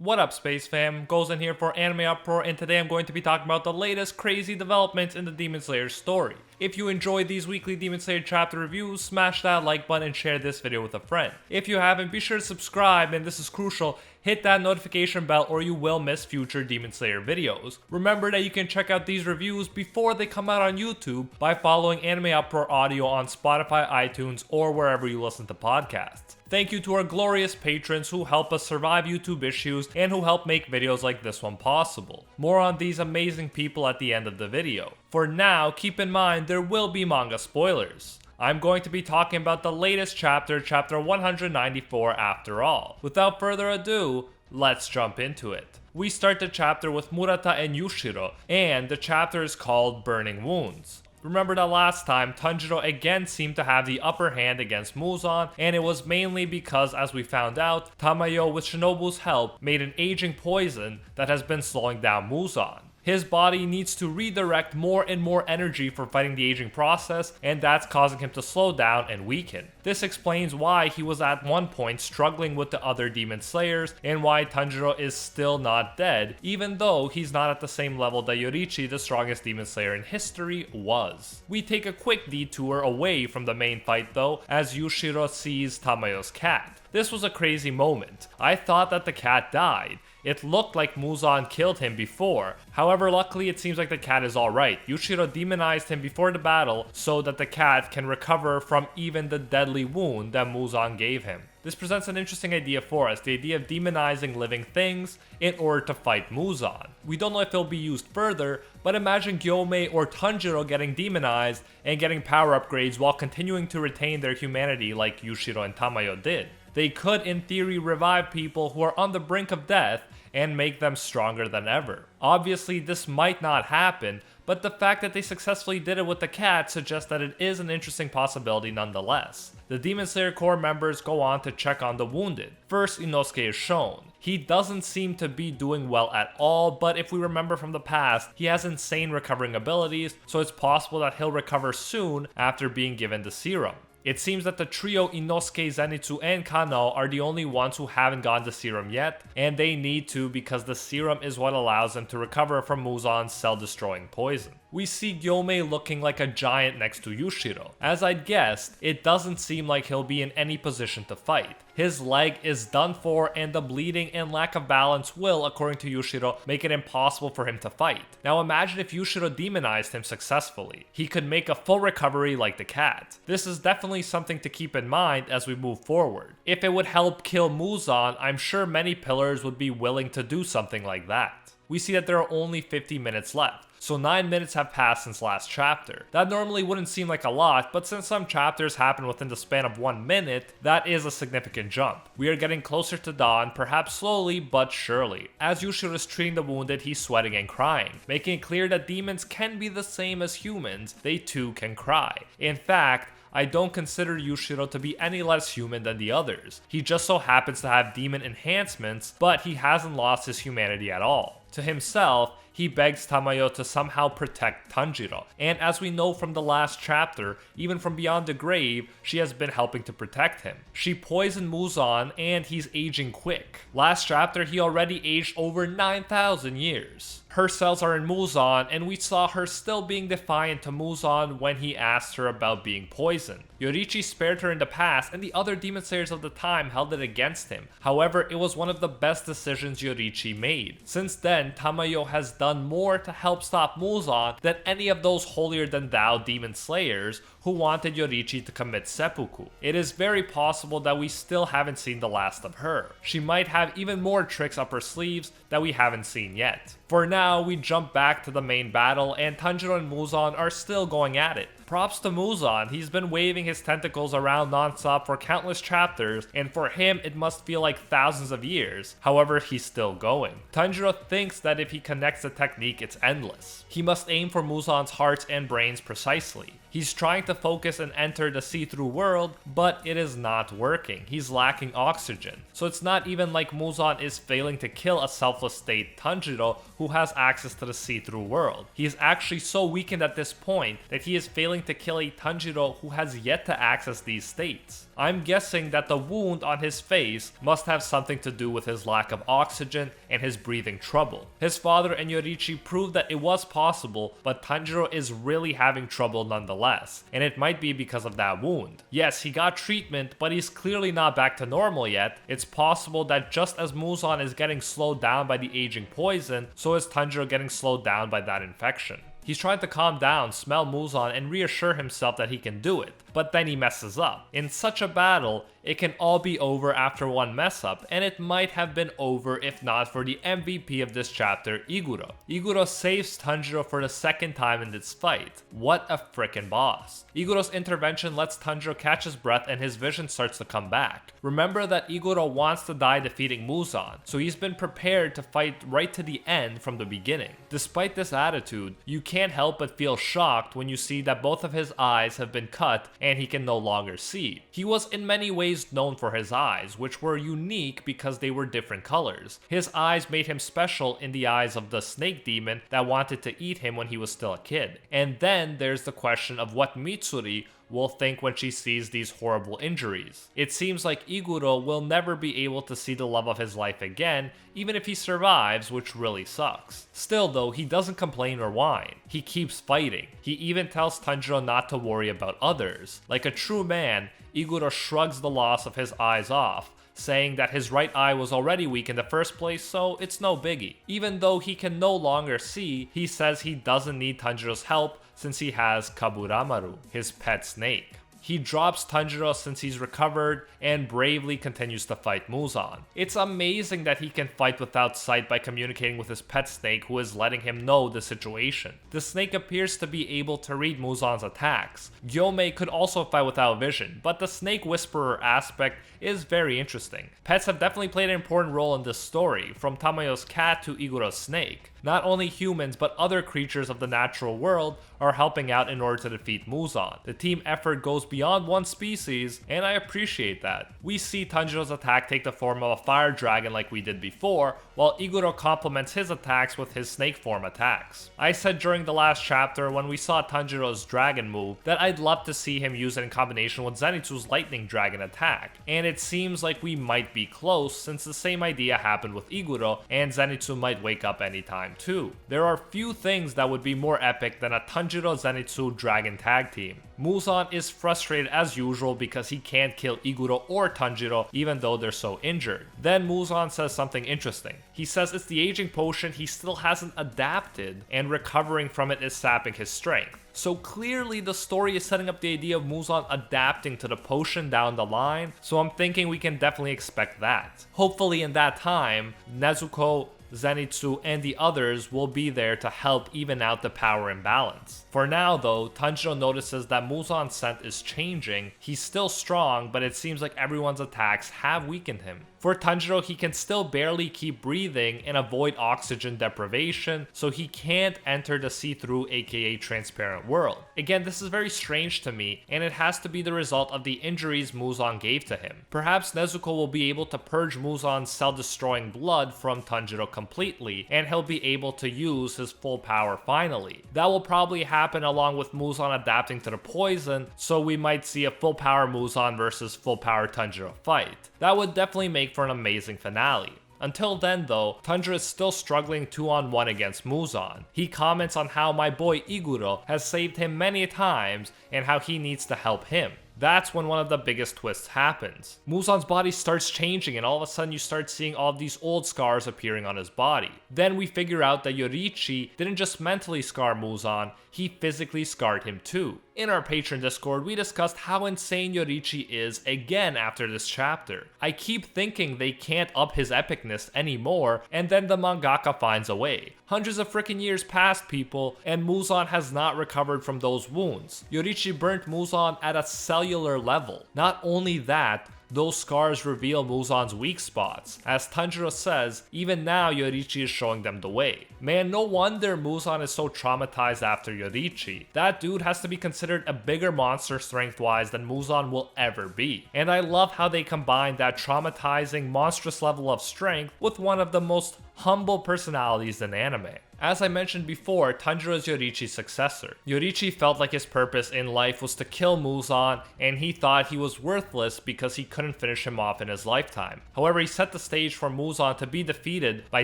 What up, Space Fam? Goes in here for AnimeUproar, and today I'm going to be talking about the latest crazy developments in the Demon Slayer story. If you enjoyed these weekly Demon Slayer chapter reviews, smash that like button and share this video with a friend. If you haven't, be sure to subscribe, and this is crucial, hit that notification bell or you will miss future Demon Slayer videos. Remember that you can check out these reviews before they come out on YouTube by following AnimeUproar Audio on Spotify, iTunes, or wherever you listen to podcasts. Thank you to our glorious patrons who help us survive YouTube issues and who help make videos like this one possible. More on these amazing people at the end of the video. For now, keep in mind there will be manga spoilers. I'm going to be talking about the latest chapter, chapter 194 after all. Without further ado, let's jump into it. We start the chapter with Murata and Yushiro, and the chapter is called Burning Wounds. Remember that last time, Tanjiro again seemed to have the upper hand against Muzan, and it was mainly because, as we found out, Tamayo with Shinobu's help made an aging poison that has been slowing down Muzan. His body needs to redirect more and more energy for fighting the aging process, and that's causing him to slow down and weaken. This explains why he was at one point struggling with the other demon slayers, and why Tanjiro is still not dead, even though he's not at the same level that Yoriichi, the strongest demon slayer in history, was. We take a quick detour away from the main fight though, as Yushiro sees Tamayo's cat. This was a crazy moment. I thought that the cat died. It looked like Muzan killed him before. However, luckily it seems like the cat is alright. Yushiro demonized him before the battle so that the cat can recover from even the deadly wound that Muzan gave him. This presents an interesting idea for us, the idea of demonizing living things in order to fight Muzan. We don't know if it'll be used further, but imagine Gyomei or Tanjiro getting demonized and getting power upgrades while continuing to retain their humanity like Yushiro and Tamayo did. They could, in theory, revive people who are on the brink of death and make them stronger than ever. Obviously, this might not happen, but the fact that they successfully did it with the cat suggests that it is an interesting possibility nonetheless. The Demon Slayer Corps members go on to check on the wounded. First, Inosuke is shown. He doesn't seem to be doing well at all, but if we remember from the past, he has insane recovering abilities, so it's possible that he'll recover soon after being given the serum. It seems that the trio Inosuke, Zenitsu, and Kano are the only ones who haven't gotten the serum yet, and they need to because the serum is what allows them to recover from Muzan's cell-destroying poison. We see Gyomei looking like a giant next to Yushiro. As I'd guessed, it doesn't seem like he'll be in any position to fight. His leg is done for, and the bleeding and lack of balance will, according to Yushiro, make it impossible for him to fight. Now imagine if Yushiro demonized him successfully. He could make a full recovery like the cat. This is definitely something to keep in mind as we move forward. If it would help kill Muzan, I'm sure many pillars would be willing to do something like that. We see that there are only 50 minutes left. So 9 minutes have passed since last chapter. That normally wouldn't seem like a lot, but since some chapters happen within the span of 1 minute, that is a significant jump. We are getting closer to dawn, perhaps slowly but surely. As Yushiro is treating the wounded, he's sweating and crying, making it clear that demons can be the same as humans, they too can cry. In fact, I don't consider Yushiro to be any less human than the others. He just so happens to have demon enhancements, but he hasn't lost his humanity at all. To himself, he begs Tamayo to somehow protect Tanjiro, and as we know from the last chapter, even from beyond the grave, she has been helping to protect him. She poisoned Muzan, and he's aging quick. Last chapter, he already aged over 9,000 years. Her cells are in Muzan, and we saw her still being defiant to Muzan when he asked her about being poisoned. Yoriichi spared her in the past, and the other demon slayers of the time held it against him. However, it was one of the best decisions Yoriichi made. Since then, Tamayo has done more to help stop Muzan than any of those holier-than-thou demon slayers who wanted Yoriichi to commit seppuku. It is very possible that we still haven't seen the last of her. She might have even more tricks up her sleeves that we haven't seen yet. For now, we jump back to the main battle, and Tanjiro and Muzan are still going at it. Props to Muzan, he's been waving his tentacles around non-stop for countless chapters, and for him it must feel like thousands of years. However, he's still going. Tanjiro thinks that if he connects the technique, it's endless. He must aim for Muzan's hearts and brains precisely. He's trying to focus and enter the see-through world, but it is not working. He's lacking oxygen. So it's not even like Muzan is failing to kill a selfless state Tanjiro who has access to the see-through world. He is actually so weakened at this point that he is failing to kill a Tanjiro who has yet to access these states. I'm guessing that the wound on his face must have something to do with his lack of oxygen and his breathing trouble. His father and Yoriichi proved that it was possible, but Tanjiro is really having trouble nonetheless, and it might be because of that wound. Yes, he got treatment, but he's clearly not back to normal yet. It's possible that just as Muzan is getting slowed down by the aging poison, so is Tanjiro getting slowed down by that infection. He's trying to calm down, smell Muzan, and reassure himself that he can do it, but then he messes up. In such a battle, it can all be over after one mess up, and it might have been over if not for the MVP of this chapter, Iguro. Iguro saves Tanjiro for the second time in this fight. What a frickin' boss. Iguro's intervention lets Tanjiro catch his breath and his vision starts to come back. Remember that Iguro wants to die defeating Muzan, so he's been prepared to fight right to the end from the beginning. Despite this attitude, you can't help but feel shocked when you see that both of his eyes have been cut and he can no longer see. He was in many ways known for his eyes, which were unique because they were different colors. His eyes made him special in the eyes of the snake demon that wanted to eat him when he was still a kid. And then there's the question of what Mitsuri will think when she sees these horrible injuries. It seems like Iguro will never be able to see the love of his life again, even if he survives, which really sucks. Still though, he doesn't complain or whine. He keeps fighting. He even tells Tanjiro not to worry about others. Like a true man, Iguro shrugs the loss of his eyes off, saying that his right eye was already weak in the first place, so it's no biggie. Even though he can no longer see, he says he doesn't need Tanjiro's help since he has Kaburamaru, his pet snake. He drops Tanjiro since he's recovered and bravely continues to fight Muzan. It's amazing that he can fight without sight by communicating with his pet snake who is letting him know the situation. The snake appears to be able to read Muzan's attacks. Gyomei could also fight without vision, but the snake whisperer aspect is very interesting. Pets have definitely played an important role in this story, from Tamayo's cat to Iguro's snake. Not only humans, but other creatures of the natural world are helping out in order to defeat Muzan. The team effort goes beyond one species, and I appreciate that. We see Tanjiro's attack take the form of a fire dragon like we did before, while Iguro complements his attacks with his snake form attacks. I said during the last chapter when we saw Tanjiro's dragon move that I'd love to see him use it in combination with Zenitsu's lightning dragon attack, and it seems like we might be close since the same idea happened with Iguro, and Zenitsu might wake up anytime too. There are few things that would be more epic than a Tanjiro Zenitsu dragon tag team. Muzan is frustrated as usual because he can't kill Iguro or Tanjiro even though they're so injured. Then Muzan says something interesting. He says it's the aging potion he still hasn't adapted, and recovering from it is sapping his strength. So clearly the story is setting up the idea of Muzan adapting to the potion down the line, so I'm thinking we can definitely expect that. Hopefully in that time, Nezuko, Zenitsu, and the others will be there to help even out the power imbalance. For now though, Tanjiro notices that Muzan's scent is changing. He's still strong, but it seems like everyone's attacks have weakened him. For Tanjiro, he can still barely keep breathing and avoid oxygen deprivation, so he can't enter the see-through aka transparent world. Again, this is very strange to me, and it has to be the result of the injuries Muzan gave to him. Perhaps Nezuko will be able to purge Muzan's cell-destroying blood from Tanjiro completely, and he'll be able to use his full power finally. That will probably happen along with Muzan adapting to the poison, so we might see a full power Muzan versus full power Tanjiro fight. That would definitely make for an amazing finale. Until then though, Tanjiro is still struggling 2-on-1 against Muzan. He comments on how my boy Iguro has saved him many times and how he needs to help him. That's when one of the biggest twists happens. Muzan's body starts changing and all of a sudden you start seeing all of these old scars appearing on his body. Then we figure out that Yoriichi didn't just mentally scar Muzan, he physically scarred him too. In our Patreon Discord, we discussed how insane Yoriichi is again after this chapter. I keep thinking they can't up his epicness anymore, and then the mangaka finds a way. Hundreds of freaking years passed, people, and Muzan has not recovered from those wounds. Yoriichi burnt Muzan at a cellular level. Not only that, those scars reveal Muzan's weak spots. As Tanjiro says, even now Yoriichi is showing them the way. Man, no wonder Muzan is so traumatized after Yoriichi. That dude has to be considered a bigger monster strength-wise than Muzan will ever be. And I love how they combine that traumatizing, monstrous level of strength with one of the most humble personalities in anime. As I mentioned before, Tanjiro is Yoriichi's successor. Yoriichi felt like his purpose in life was to kill Muzan, and he thought he was worthless because he couldn't finish him off in his lifetime. However, he set the stage for Muzan to be defeated by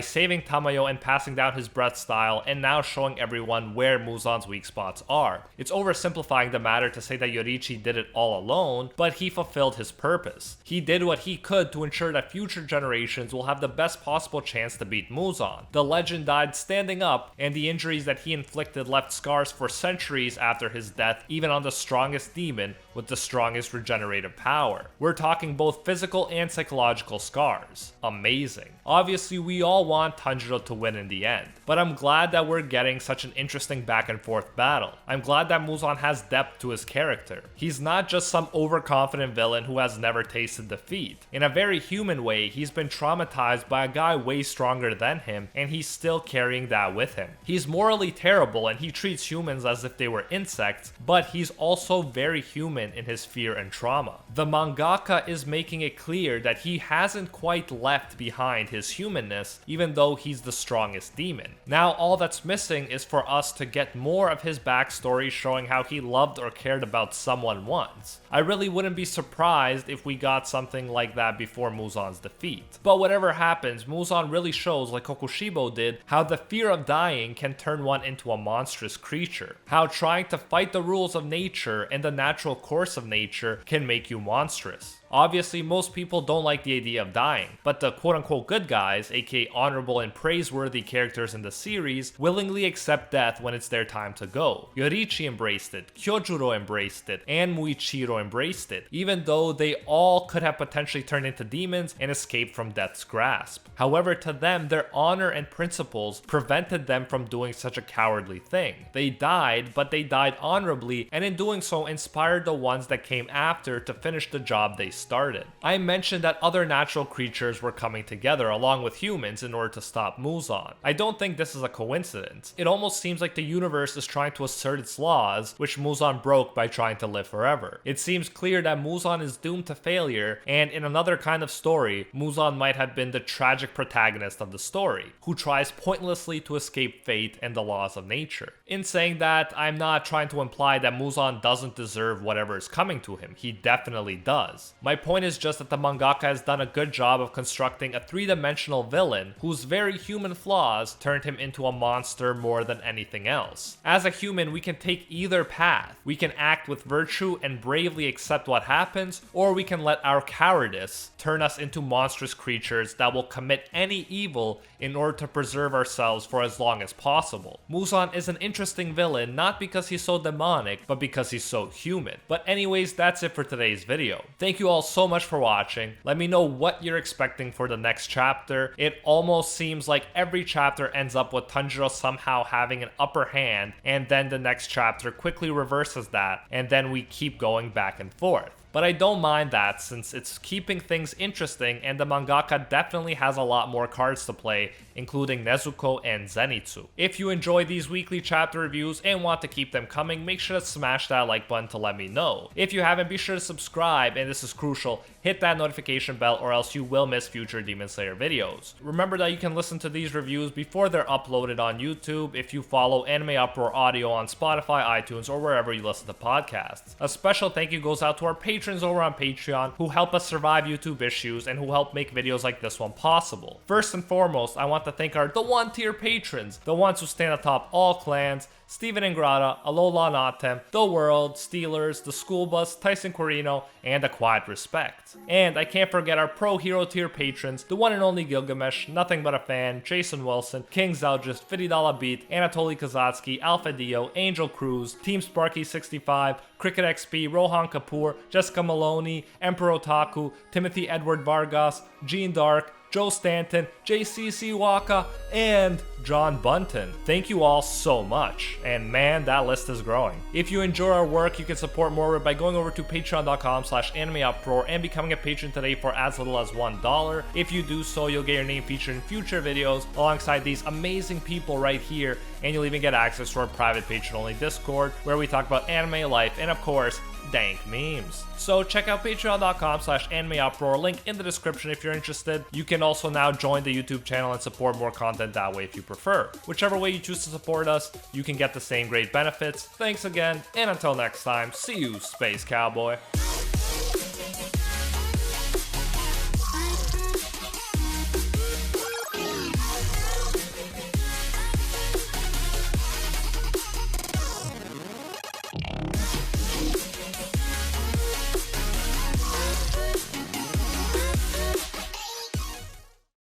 saving Tamayo and passing down his breath style, and now showing everyone where Muzan's weak spots are. It's oversimplifying the matter to say that Yoriichi did it all alone, but he fulfilled his purpose. He did what he could to ensure that future generations will have the best possible chance to beat Muzan. The legend died standing up, and the injuries that he inflicted left scars for centuries after his death, even on the strongest demon with the strongest regenerative power. We're talking both physical and psychological scars. Amazing. Obviously, we all want Tanjiro to win in the end, but I'm glad that we're getting such an interesting back and forth battle. I'm glad that Muzan has depth to his character. He's not just some overconfident villain who has never tasted defeat. In a very human way, he's been traumatized by a guy way stronger than him, and he's still carrying that with him. He's morally terrible and he treats humans as if they were insects, but he's also very human in his fear and trauma. The mangaka is making it clear that he hasn't quite left behind his humanness, even though he's the strongest demon. Now all that's missing is for us to get more of his backstory showing how he loved or cared about someone once. I really wouldn't be surprised if we got something like that before Muzan's defeat. But whatever happens, Muzan really shows, like Kokushibo did, how the fear of dying can turn one into a monstrous creature. How trying to fight the rules of nature and the natural course of nature can make you monstrous. Obviously, most people don't like the idea of dying, but the quote-unquote good guys, aka honorable and praiseworthy characters in the series, willingly accept death when it's their time to go. Yoriichi embraced it, Kyojuro embraced it, and Muichiro embraced it, even though they all could have potentially turned into demons and escaped from death's grasp. However, to them, their honor and principles prevented them from doing such a cowardly thing. They died, but they died honorably, and in doing so inspired the ones that came after to finish the job they started. I mentioned that other natural creatures were coming together along with humans in order to stop Muzan. I don't think this is a coincidence. It almost seems like the universe is trying to assert its laws, which Muzan broke by trying to live forever. It seems clear that Muzan is doomed to failure, and in another kind of story, Muzan might have been the tragic protagonist of the story, who tries pointlessly to escape fate and the laws of nature. In saying that, I'm not trying to imply that Muzan doesn't deserve whatever is coming to him. He definitely does. My point is just that the mangaka has done a good job of constructing a three-dimensional villain whose very human flaws turned him into a monster more than anything else. As a human, we can take either path. We can act with virtue and bravely accept what happens, or we can let our cowardice turn us into monstrous creatures that will commit any evil in order to preserve ourselves for as long as possible. Muzan is an interesting villain, not because he's so demonic, but because he's so human. But anyways, that's it for today's video. Thank you all so much for watching. Let me know what you're expecting for the next chapter. It almost seems like every chapter ends up with Tanjiro somehow having an upper hand, and then the next chapter quickly reverses that, and then we keep going back and forth. But I don't mind that, since it's keeping things interesting, and the mangaka definitely has a lot more cards to play, including Nezuko and Zenitsu. If you enjoy these weekly chapter reviews and want to keep them coming, make sure to smash that like button to let me know. If you haven't, be sure to subscribe, and this is crucial, hit that notification bell or else you will miss future Demon Slayer videos. Remember that you can listen to these reviews before they're uploaded on YouTube if you follow AnimeUproar Audio on Spotify, iTunes, or wherever you listen to podcasts. A special thank you goes out to our patrons over on Patreon who help us survive YouTube issues and who help make videos like this one possible. First and foremost, I want to thank our The One Tier patrons, the ones who stand atop all clans: Steven Ingrata, Alola Natem, The World, Steelers, The School Bus, Tyson Corino, and A Quiet Respect. And I can't forget our Pro Hero tier patrons, the one and only Gilgamesh, Nothing But a Fan, Jason Wilson, King Zeldris, $50 Beat, Anatoly Kazatsky, Alpha Dio, Angel Cruz, Team Sparky 65, Cricket XP, Rohan Kapoor, Jessica Maloney, Emperor Otaku, Timothy Edward Vargas, Gene Dark, Joe Stanton, JCC Waka, and John Bunton. Thank you all so much, and man, that list is growing. If you enjoy our work, you can support more by going over to patreon.com/AnimeUproar and becoming a patron today for as little as $1. If you do so, you'll get your name featured in future videos alongside these amazing people right here, and you'll even get access to our private patron-only Discord, where we talk about anime life and, of course, dank memes. So check out patreon.com/AnimeUproar, link in the description if you're interested. You can also now join the YouTube channel and support more content that way if you prefer. Whichever way you choose to support us, you can get the same great benefits. Thanks again, and until next time, see you, Space Cowboy.